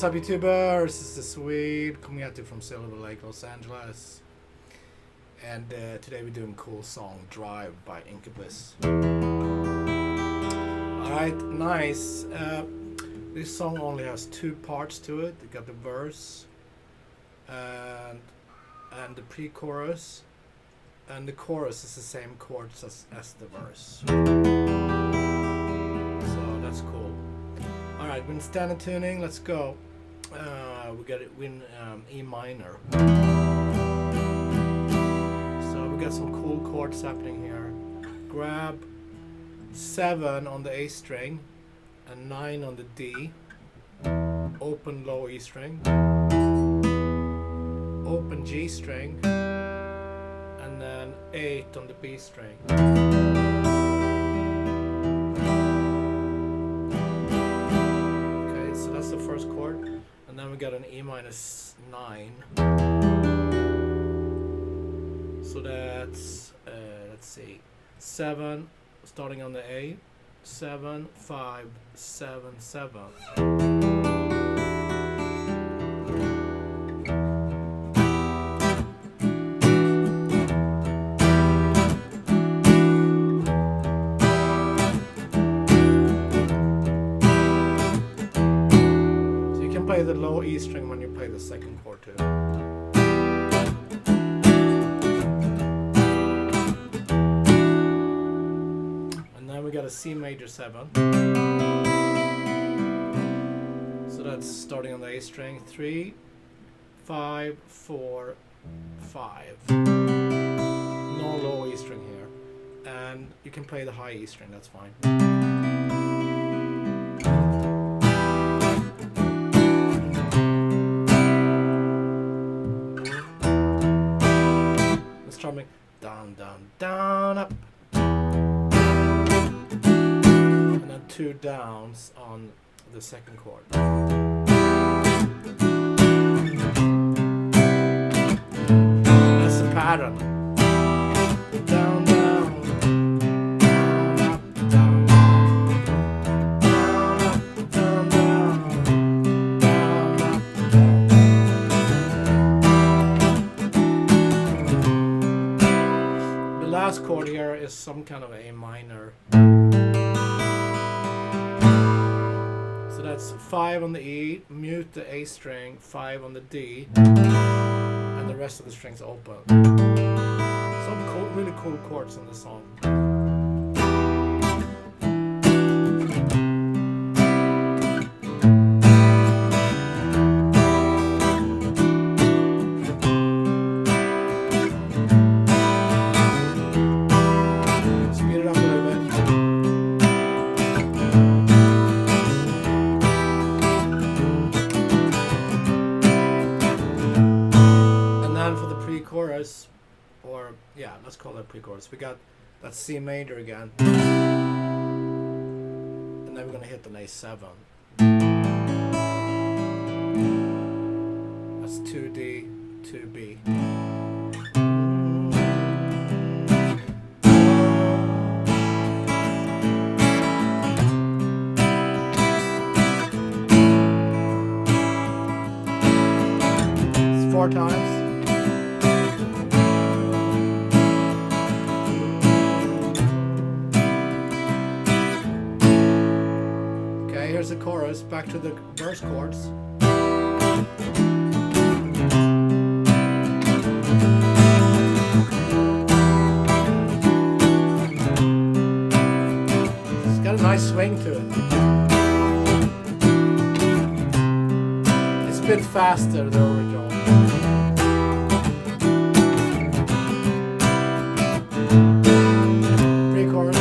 What's up, YouTubers? This is Swede coming at you from Silver Lake, Los Angeles. And today we're doing a cool song, Drive by Incubus. Alright, nice. This song only has two parts to it. You got the verse and the pre-chorus. And the chorus is the same chords as the verse. So that's cool. Alright, we're in standard tuning, let's go. We got it in E minor. So we got some cool chords happening here. Grab 7 on the A string and 9 on the D. Open low E string. Open G string. And then 8 on the B string. That's the first chord, and then we got an E minus 9. So that's let's see, 7 starting on the A, 7 5 7 7. Play the low E string when you play the second chord too. And then we got a C major 7. So that's starting on the A string. 3 5 4 5. No low E string here. And you can play the high E string, that's fine. Strumming down, down, down, up, and then 2 downs on the second chord. That's the pattern. Down, down, down, up, down, down, up, down, down, down, up, down. Last chord here is some kind of A minor. So that's 5 on the E, mute the A string, 5 on the D, and the rest of the strings open. Some cool, really cool chords in this song. Chorus, or yeah, let's call it pre-chorus. We got that C major again, and then we're gonna hit an A7. That's 2D, 2B. It's 4 times. Here's the chorus, back to the verse chords. It's got a nice swing to it. It's a bit faster than the original. Pre-chorus.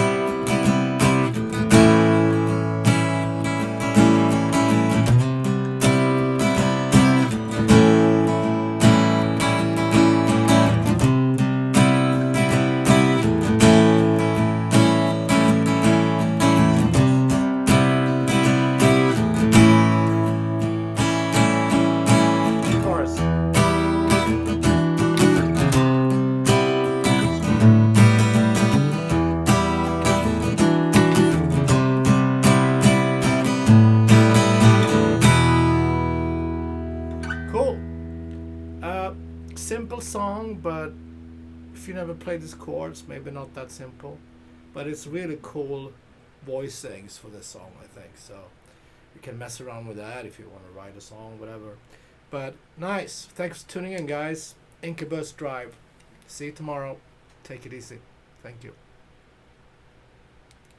Chorus. song, but if you never played these chords, maybe not that simple. But it's really cool voicings for this song, I think. So you can mess around with that if you want to write a song, whatever. But nice. Thanks for tuning in, guys. Incubus Drive. See you tomorrow. Take it easy. Thank you.